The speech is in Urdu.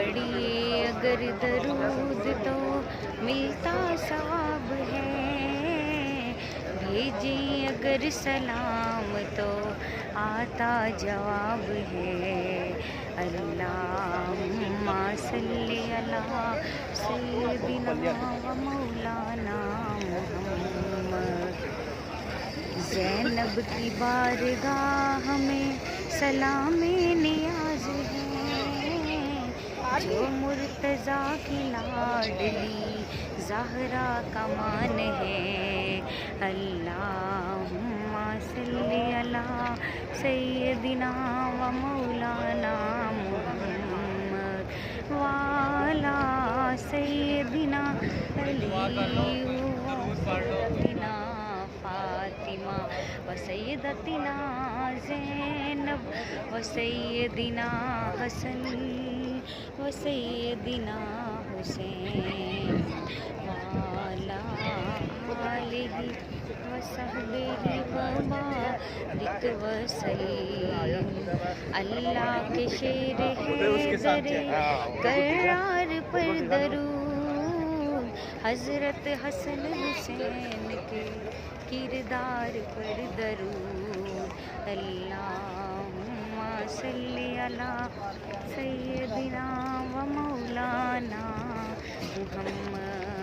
پڑھیے اگر درود تو ملتا ثواب ہے، بھیجیں اگر سلام تو آتا جواب ہے۔ اللہم صلی علی سیدنا و مولانا محمد۔ زینب کی بارگاہ میں سلام نیاز ہے، جو مرتضیٰ کی لاڈلی زہرا کا مان ہے۔ اللہم صلی علی سیدنا و مولانا محمد وعلی سیدنا علی و سیدنا فاطمہ و سیدتنا زینب و سیدنا حسن و سیدنا حسین وعلی آلہ و صحبہ و بارک وسلم۔ اللہ کے شیر حیدر کرار پر درود، حضرت حسن حسین کے کردار پر درود۔ اللہم صلی علی سیدنا و مولانا محمد۔